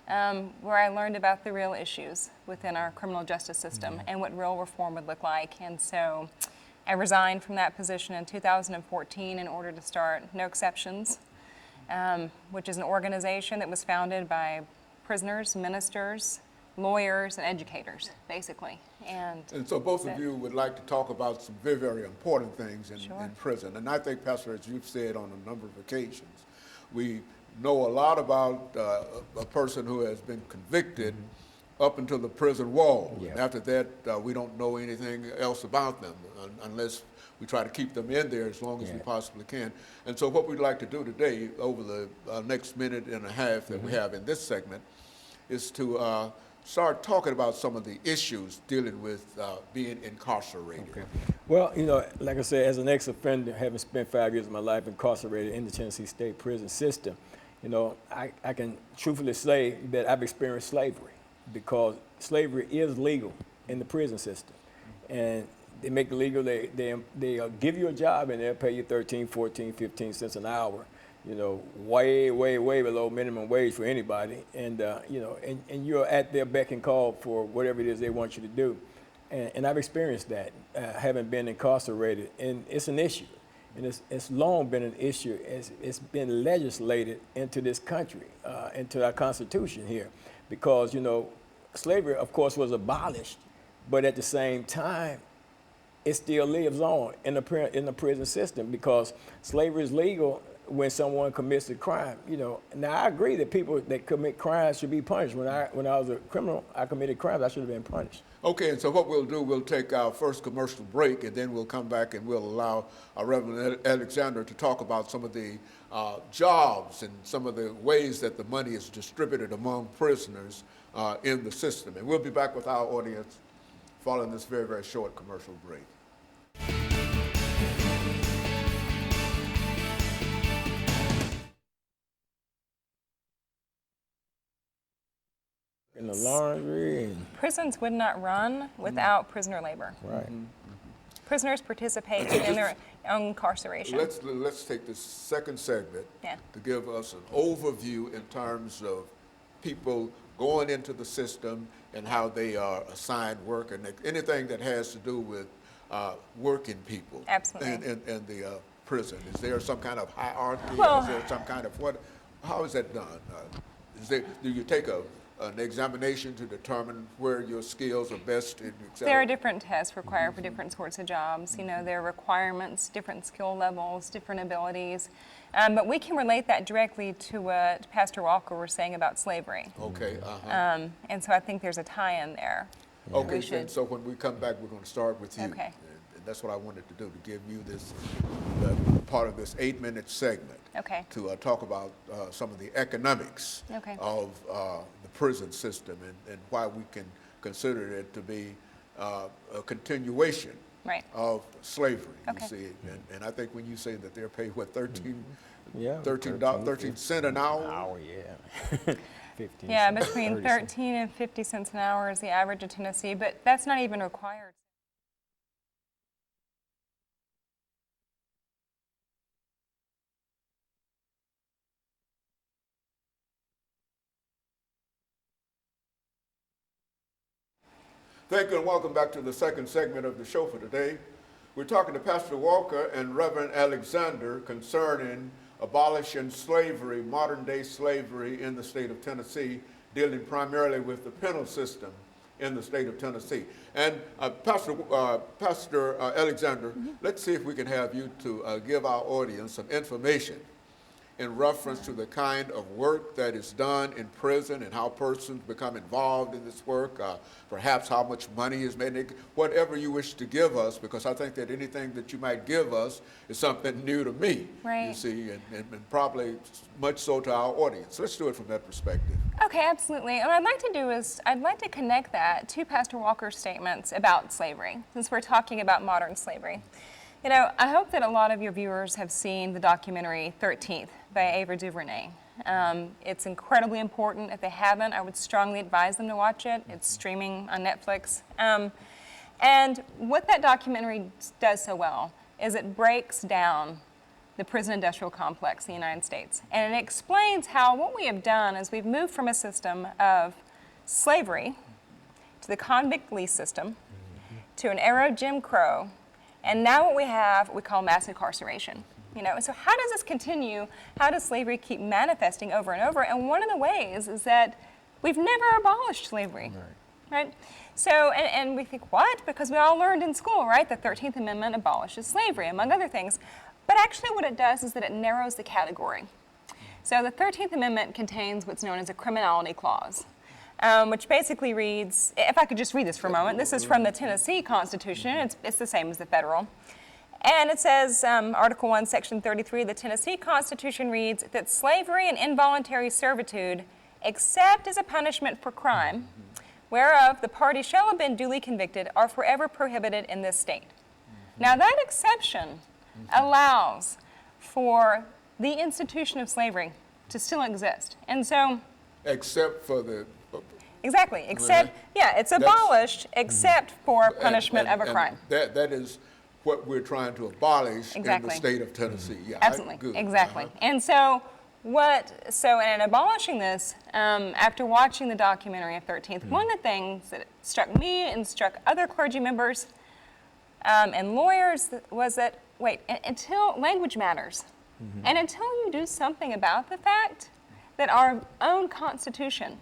where I learned about the real issues within our criminal justice system and what real reform would look like. And so I resigned from that position in 2014 in order to start No Exceptions, which is an organization that was founded by prisoners, ministers, lawyers, and educators, basically. And so both of you would like to talk about some very, very important things in prison. And I think, Pastor, as you've said on a number of occasions, we know a lot about a person who has been convicted up until the prison wall. And after that, we don't know anything else about them unless we try to keep them in there as long as we possibly can. And so what we'd like to do today, over the next minute and a half that we have in this segment, is to start talking about some of the issues dealing with being incarcerated. Okay. Well, you know, like I said, as an ex-offender, having spent 5 years of my life incarcerated in the Tennessee State prison system, you know, I can truthfully say that I've experienced slavery, because slavery is legal in the prison system. And they make it legal, they give you a job and they'll pay you 13, 14, 15 cents an hour. You know, way, way, way below minimum wage for anybody. And, you know, and you're at their beck and call for whatever it is they want you to do. And I've experienced that, having been incarcerated. And it's an issue. And it's long been an issue. It's been legislated into this country, into our Constitution here. Because, you know, slavery, of course, was abolished. But at the same time, it still lives on in the prison system, because slavery is legal when someone commits a crime. You know, now I agree that people that commit crimes should be punished. When I was a criminal, I committed crimes, I should have been punished. Okay, and so what we'll do, we'll take our first commercial break, and then we'll come back and we'll allow Reverend Alexander to talk about some of the jobs and some of the ways that the money is distributed among prisoners in the system. And we'll be back with our audience following this very, very short commercial break. In the laundry. prisons would not run without prisoner labor. Right. Prisoners participate in their own incarceration. Let's take this second segment to give us an overview in terms of people going into the system and how they are assigned work, and anything that has to do with working people. Absolutely. in the prison. Is there some kind of hierarchy? Well, is there some kind of how is that done? Do you take an examination to determine where your skills are best, et cetera? There are different tests required for different sorts of jobs. You know, there are requirements, different skill levels, different abilities. But we can relate that directly to what Pastor Walker was saying about slavery. Okay. And so I think there's a tie-in there. Okay, so when we come back, we're going to start with you. Okay. And that's what I wanted to do, to give you this part of this 8-minute segment. Okay. To talk about some of the economics of the prison system and why we can consider it to be a continuation of slavery, you see. And I think when you say that they're paid, what, 13 cents an hour? Yeah. 15 Yeah, cents, between 13 and 50 cents an hour is the average in Tennessee, but that's not even required. Thank you and welcome back to the second segment of the show for today. We're talking to Pastor Walker and Reverend Alexander concerning abolishing slavery, modern day slavery in the state of Tennessee, dealing primarily with the penal system in the state of Tennessee. And Pastor Alexander, let's see if we can have you to give our audience some information in reference to the kind of work that is done in prison and how persons become involved in this work, perhaps how much money is made, whatever you wish to give us, because I think that anything that you might give us is something new to me, you see, and probably much so to our audience. Let's do it from that perspective. Okay, absolutely. And what I'd like to do is I'd like to connect that to Pastor Walker's statements about slavery, since we're talking about modern slavery. You know, I hope that a lot of your viewers have seen the documentary 13th by Ava DuVernay. It's incredibly important. If they haven't, I would strongly advise them to watch it. It's streaming on Netflix. And what that documentary does so well is it breaks down the prison industrial complex in the United States. And it explains how what we have done is we've moved from a system of slavery to the convict lease system to an era of Jim Crow, and now what we have we call mass incarceration. You know, so how does this continue? How does slavery keep manifesting over and over? And one of the ways is that we've never abolished slavery, right? So, and we think, what? Because we all learned in school, right? The 13th Amendment abolishes slavery, among other things. But actually what it does is that it narrows the category. So the 13th Amendment contains what's known as a criminality clause, which basically reads, if I could just read this for a moment, this is from the Tennessee Constitution, it's the same as the federal. And it says, Article 1, Section 33 of the Tennessee Constitution reads that slavery and involuntary servitude, except as a punishment for crime, whereof the party shall have been duly convicted, are forever prohibited in this state. Now that exception allows for the institution of slavery to still exist. And so... Except for the... Exactly, except, yeah, it's abolished except for punishment of a crime. That is what we're trying to abolish in the state of Tennessee. Yeah, absolutely, exactly. And so in abolishing this, after watching the documentary of 13th, one of the things that struck me and struck other clergy members and lawyers was that, wait, until language matters, and until you do something about the fact that our own Constitution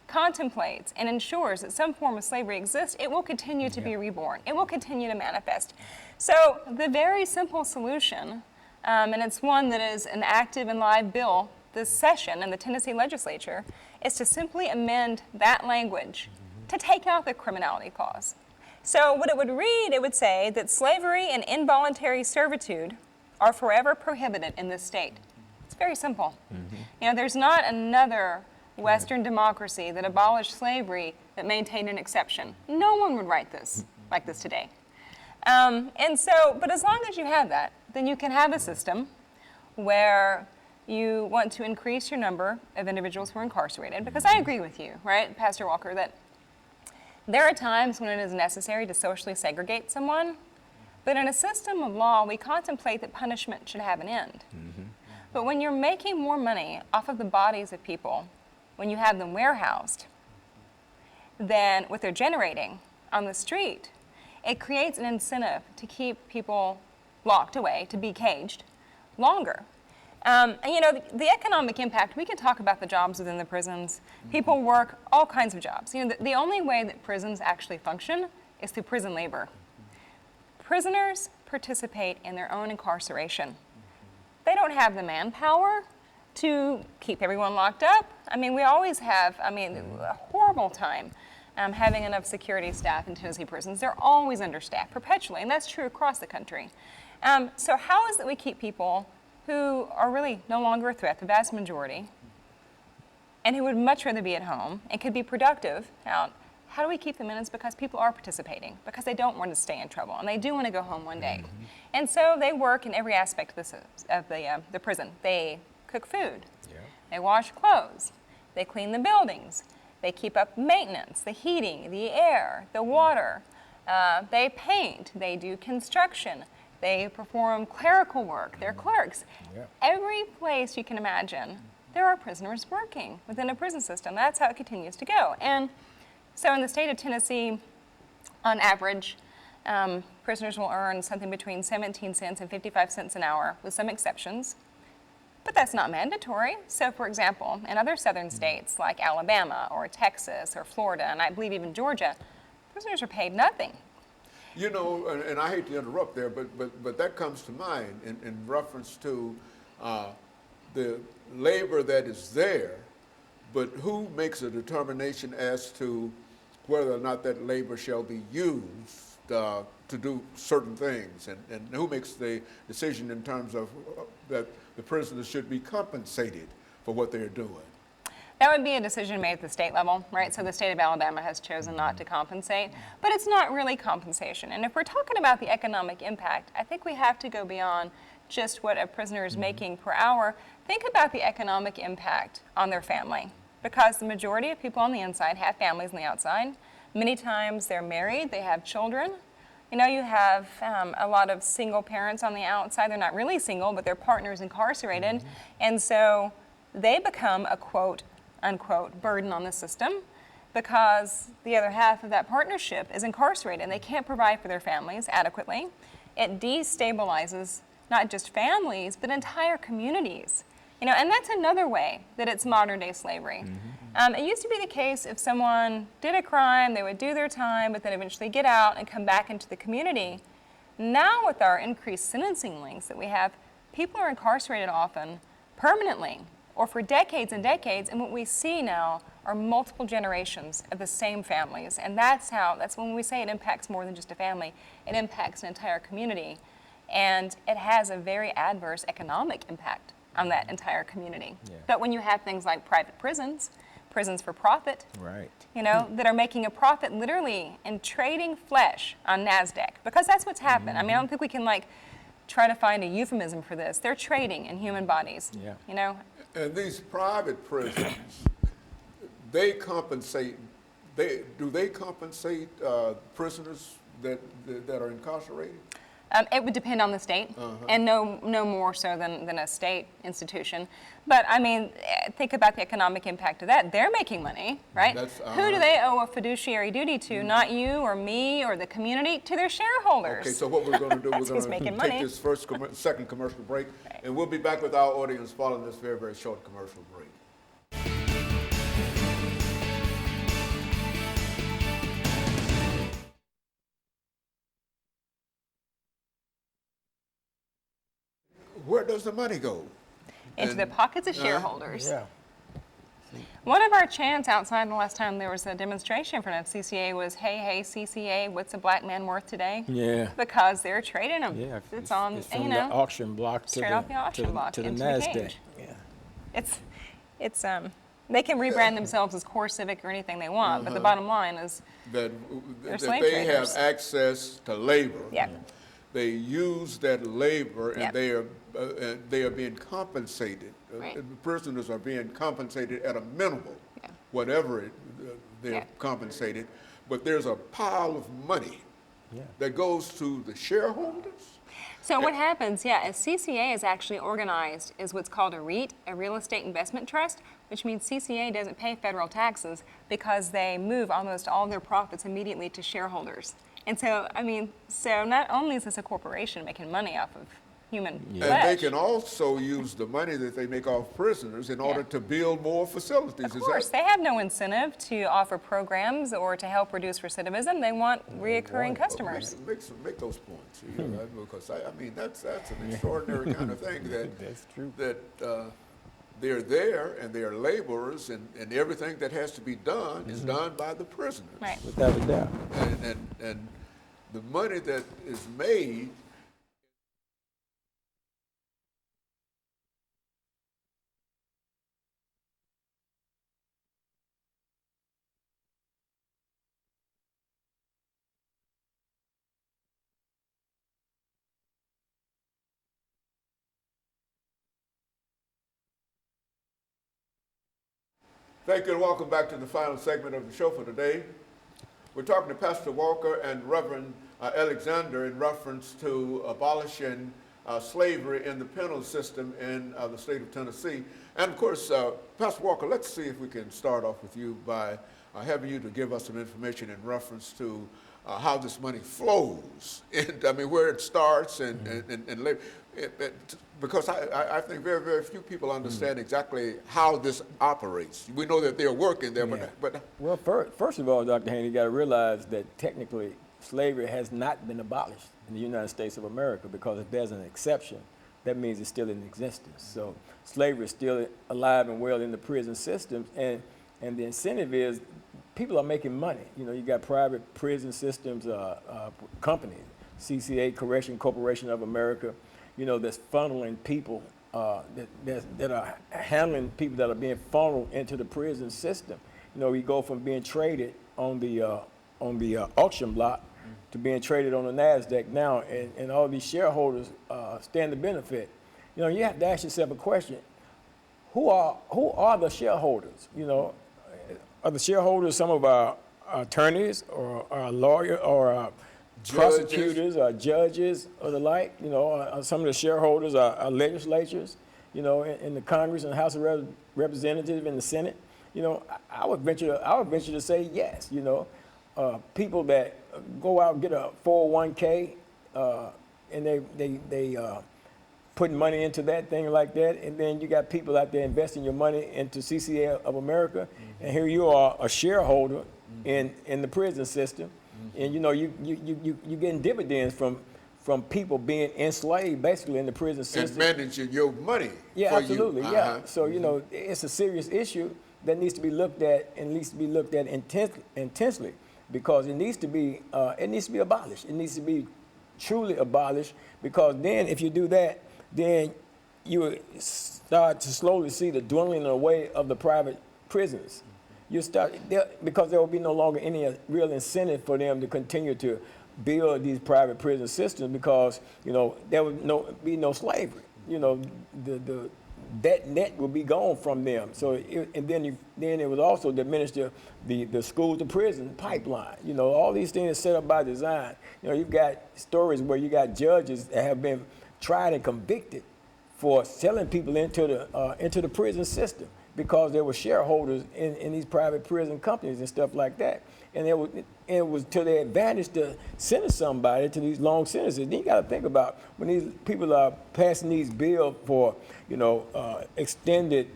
contemplates and ensures that some form of slavery exists, it will continue to be reborn. It will continue to manifest. So the very simple solution, and it's one that is an active and live bill this session in the Tennessee legislature, is to simply amend that language to take out the criminality clause. So what it would read, it would say that slavery and involuntary servitude are forever prohibited in this state. It's very simple. You know, there's not another Western democracy that abolished slavery that maintained an exception. No one would write this like this today. And so, but as long as you have that, then you can have a system where you want to increase your number of individuals who are incarcerated, because I agree with you, right, Pastor Walker, that there are times when it is necessary to socially segregate someone, but in a system of law, we contemplate that punishment should have an end. But when you're making more money off of the bodies of people, when you have them warehoused, than what they're generating on the street, it creates an incentive to keep people locked away, to be caged, longer. And you know, the economic impact, we can talk about the jobs within the prisons. People work all kinds of jobs. You know, the only way that prisons actually function is through prison labor. Prisoners participate in their own incarceration. They don't have the manpower to keep everyone locked up. I mean, we always have, a horrible time having enough security staff in Tennessee prisons. They're always understaffed, perpetually, and that's true across the country. So how is it we keep people who are really no longer a threat, the vast majority, and who would much rather be at home and could be productive out? How do we keep them in? It's because people are participating, because they don't want to stay in trouble, and they do want to go home one day. And so they work in every aspect of the prison. They cook food, they wash clothes, they clean the buildings, they keep up maintenance, the heating, the air, the water, they paint, they do construction, they perform clerical work, they're clerks. Every place you can imagine, there are prisoners working within a prison system. That's how it continues to go. And so in the state of Tennessee, on average, prisoners will earn something between 17 cents and 55 cents an hour, with some exceptions. But that's not mandatory. So for example, in other southern states like Alabama or Texas or Florida, and I believe even Georgia, prisoners are paid nothing. You know, and I hate to interrupt there, but that comes to mind in reference to the labor that is there, but who makes a determination as to whether or not that labor shall be used to do certain things, and who makes the decision in terms of that the prisoners should be compensated for what they're doing? That would be a decision made at the state level, right? So the state of Alabama has chosen not to compensate, but it's not really compensation. And if we're talking about the economic impact, I think we have to go beyond just what a prisoner is making per hour. Think about the economic impact on their family, because the majority of people on the inside have families on the outside. Many times they're married, they have children. You know, you have a lot of single parents on the outside. They're not really single, but their partner's incarcerated. And so they become a quote unquote burden on the system because the other half of that partnership is incarcerated and they can't provide for their families adequately. It destabilizes not just families, but entire communities. You know, and that's another way that it's modern day slavery. It used to be the case if someone did a crime, they would do their time, but then eventually get out and come back into the community. Now with our increased sentencing links that we have, people are incarcerated often permanently or for decades and decades, and what we see now are multiple generations of the same families. And that's when we say it impacts more than just a family, it impacts an entire community. And it has a very adverse economic impact on that entire community. Yeah. But when you have things like private prisons for profit, Right. you know, that are making a profit literally in trading flesh on NASDAQ, because that's what's happened. I mean, I don't think we can like try to find a euphemism for this. They're trading in human bodies, Yeah. you know. And these private prisons, they compensate, do they compensate prisoners that are incarcerated? It would depend on the state, and no more so than a state institution. But I mean, think about the economic impact of that. They're making money, right? Who do they owe a fiduciary duty to? Not you or me or the community, to their shareholders. Okay, so what we're going to do, we're That's going who's making to money. take this second commercial break, and we'll be back with our audience following this very, very short commercial break. Where does the money go? Into the pockets of shareholders. Yeah. One of our chants outside the last time there was a demonstration in front of CCA was, hey, CCA, what's a black man worth today? Yeah. Because they're trading them. Yeah. It's on, it's from you the know, auction block to straight off the auction block to the into the NASDAQ. cage. Yeah. It's they can rebrand themselves as Core Civic or anything they want, but the bottom line is That slave they have traders. access to labor. Yeah. They use that labor, and Yeah. they are being compensated. Right. Prisoners are being compensated at a minimal, Yeah. whatever they're Yeah. compensated. But there's a pile of money Yeah. that goes to the shareholders. So what happens, as CCA is actually organized is what's called a REIT, a real estate investment trust, which means CCA doesn't pay federal taxes because they move almost all their profits immediately to shareholders. And so, I mean, so not only is this a corporation making money off of human flesh. And they can also use the money that they make off prisoners in order to build more facilities. Of course, they have no incentive to offer programs or to help reduce recidivism. They want reoccurring customers. Make those points, you know, because I mean that's an extraordinary kind of thing that That's true. that they're there and they're laborers, and everything that has to be done is done by the prisoners. Right. Without a doubt. And the money that is made. Thank you and welcome back to the final segment of the show for today. We're talking to Pastor Walker and Reverend Alexander in reference to abolishing slavery in the penal system in the state of Tennessee. And of course, Pastor Walker, let's see if we can start off with you by having you to give us some information in reference to how this money flows, and I mean where it starts and labor. Because I think very, very few people understand exactly how this operates. We know that they're working there, but Well, first of all, Dr. Haney, you got to realize that technically slavery has not been abolished in the United States of America, because if there's an exception, that means it's still in existence. So slavery is still alive and well in the prison systems, and the incentive is people are making money. You know, you got private prison systems, companies, CCA, Correction Corporation of America, you know, that's funneling people, that are handling people that are being funneled into the prison system. You know, we go from being traded on the auction block to being traded on the NASDAQ now, and all these shareholders stand to benefit. You know, you have to ask yourself a question: who are the shareholders? You know, are the shareholders some of our attorneys or our lawyers or our prosecutors, our judges, or the like. You know, some of the shareholders, our legislatures. You know, in the Congress and the House of Representatives and the Senate. You know, I would venture to say yes. You know, people that go out and get a 401k and they putting money into that thing like that, and then you got people out there investing your money into CCA of America, and here you are, a shareholder in the prison system, and you know you getting dividends from people being enslaved basically in the prison system. And managing your money. Yeah, for absolutely. You. Yeah. So you know it's a serious issue that needs to be looked at and needs to be looked at intensely because it needs to be abolished. It needs to be truly abolished because then if you do that, then you will start to slowly see the dwindling away of the private prisons. You start because there will be no longer any real incentive for them to continue to build these private prison systems because you know there would be no slavery. You know that net will be gone from them. So and then it would also diminish the school to prison pipeline. You know all these things are set up by design. You know you've got stories where you got judges that have been tried and convicted for selling people into the prison system because there were shareholders in these private prison companies and stuff like that. And it was to their advantage to sentence somebody to these long sentences. Then you got to think about when these people are passing these bills for, you know, extended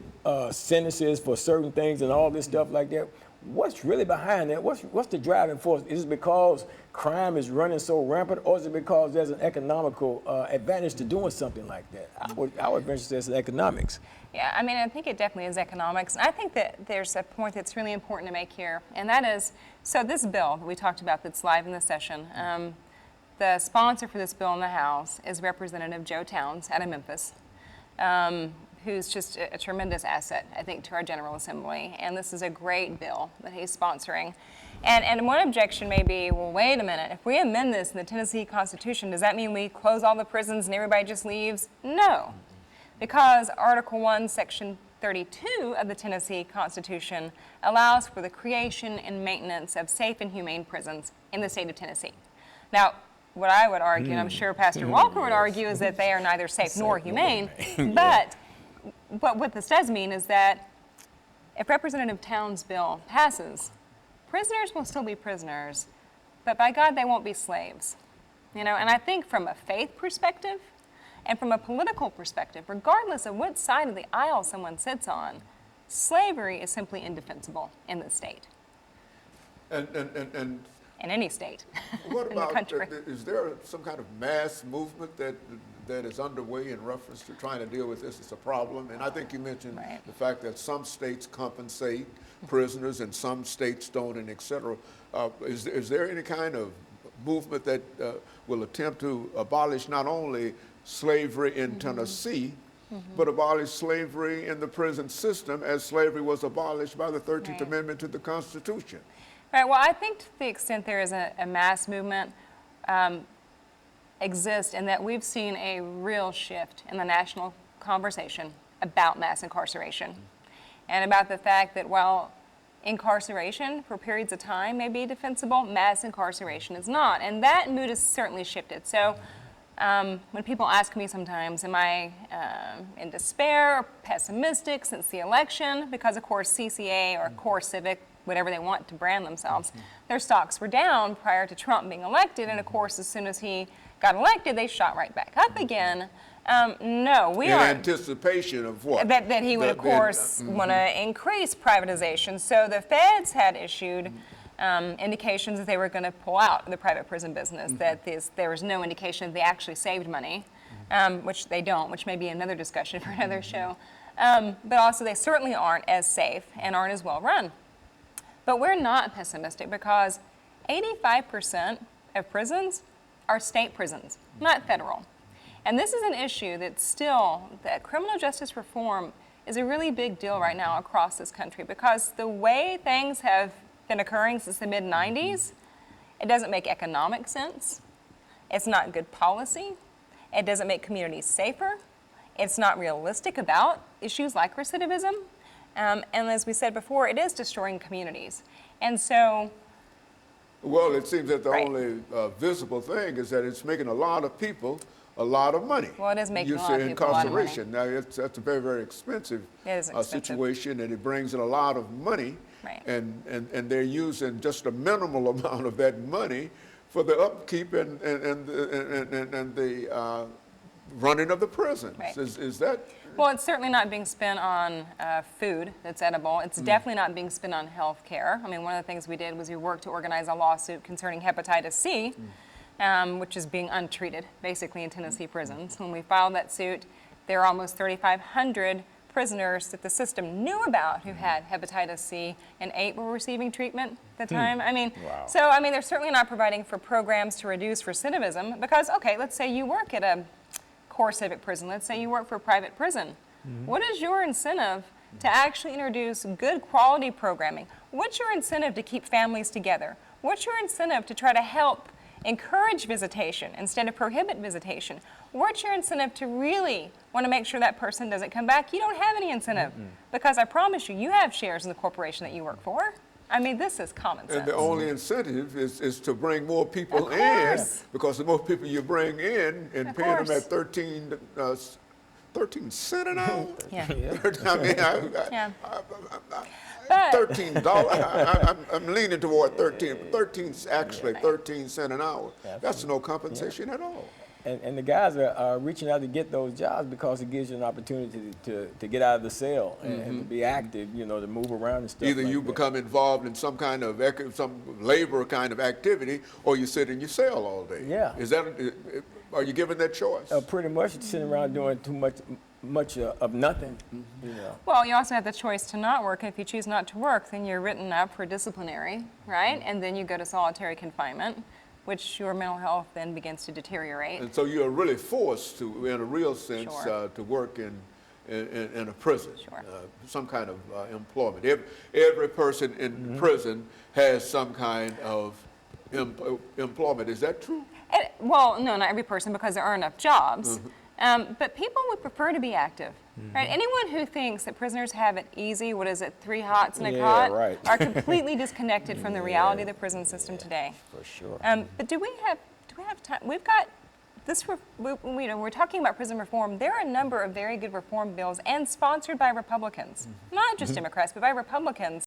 sentences for certain things and all this stuff like that. What's really behind that? What's the driving force? Is it because crime is running so rampant, or is it because there's an economical advantage to doing something like that? I would venture to say it's economics. Yeah, I mean, I think it definitely is economics. And I think that there's a point that's really important to make here, and that is, so this bill that we talked about that's live in the session, the sponsor for this bill in the House is Representative Joe Towns out of Memphis, who's just a tremendous asset, I think, to our General Assembly. And this is a great bill that he's sponsoring. And one objection may be, well, wait a minute, if we amend this in the Tennessee Constitution, does that mean we close all the prisons and everybody just leaves? No, because Article 1, Section 32 of the Tennessee Constitution allows for the creation and maintenance of safe and humane prisons in the state of Tennessee. Now, what I would argue, and I'm sure Pastor Walker would argue, is that they are neither safe nor humane, but what this does mean is that if Representative Towns' bill passes, prisoners will still be prisoners, but by God, they won't be slaves. You know, and I think from a faith perspective and from a political perspective, regardless of what side of the aisle someone sits on, slavery is simply indefensible in this state. And in any state what in the about, country. Is there some kind of mass movement that is underway in reference to trying to deal with this as a problem? And I think you mentioned the fact that some states compensate prisoners and some states don't, and et cetera. Is there any kind of movement that will attempt to abolish not only slavery in Tennessee, but abolish slavery in the prison system as slavery was abolished by the 13th Amendment to the Constitution? Right, well, I think to the extent there is a mass movement exists in that we've seen a real shift in the national conversation about mass incarceration and about the fact that while incarceration for periods of time may be defensible, mass incarceration is not. And that mood has certainly shifted. So when people ask me sometimes, am I in despair or pessimistic since the election? Because of course CCA or Core Civic, whatever they want to brand themselves, their stocks were down prior to Trump being elected. And of course, as soon as he got elected, they shot right back up again. No, we are in anticipation of what? That he would, of course, want to increase privatization. So the feds had issued indications that they were going to pull out the private prison business, that there was no indication that they actually saved money, which they don't, which may be another discussion for another show. But also they certainly aren't as safe and aren't as well run. But we're not pessimistic because 85% of prisons are state prisons, not federal. And this is an issue that criminal justice reform is a really big deal right now across this country because the way things have been occurring since the mid-90s, it doesn't make economic sense. It's not good policy. It doesn't make communities safer. It's not realistic about issues like recidivism. And as we said before, it is destroying communities. And so Well, it seems that the Right. only visible thing is that it's making a lot of people a lot of money. Well, it is making You a lot say of people a lot of money. incarceration. Now, that's a very, very expensive, It is expensive. situation, and it brings in a lot of money. Right. And they're using just a minimal amount of that money for the upkeep and the running of the prisons. Right. Is that? Well, it's certainly not being spent on food that's edible. It's definitely not being spent on health care. I mean, one of the things we did was we worked to organize a lawsuit concerning hepatitis C, which is being untreated, basically, in Tennessee prisons. When we filed that suit, there are almost 3,500 prisoners that the system knew about who had hepatitis C, and 8 were receiving treatment at the time. I mean, so, I mean, they're certainly not providing for programs to reduce recidivism because, okay, let's say you work at a core civic prison. Let's say you work for a private prison. What is your incentive to actually introduce good quality programming? What's your incentive to keep families together? What's your incentive to try to help encourage visitation instead of prohibit visitation? What's your incentive to really want to make sure that person doesn't come back? You don't have any incentive because I promise you, you have shares in the corporation that you work for. I mean, this is common sense. And the only incentive is to bring more people Of in, course. because the more people you bring in and Of paying them course. at 13 cents an hour. Yeah. I mean, Yeah. But- $13. I'm leaning toward 13. 13's actually 13 cents an hour. That's no compensation at all. And the guys are reaching out to get those jobs because it gives you an opportunity to get out of the cell and to be active, you know, to move around and stuff. Either like you that. become involved in some kind of some labor kind of activity, or you sit in your cell all day. Yeah. Is that? Are you given that choice? Pretty much sitting around doing too much of nothing, you know. Well, you also have the choice to not work. And if you choose not to work, then you're written up for disciplinary, right? And then you go to solitary confinement, which your mental health then begins to deteriorate. And so you're really forced to, in a real sense, Sure. to work in a prison, Sure. some kind of employment. Every person in prison has some kind of employment. Is that true? Well, no, not every person because there aren't enough jobs. But people would prefer to be active, right? Anyone who thinks that prisoners have it easy, what is it, 3 hots in a Yeah, cot, right. are completely disconnected from the reality of the prison system today. For sure. But do we have time? We've got this. We're talking about prison reform. There are a number of very good reform bills and sponsored by Republicans, not just Democrats, but by Republicans.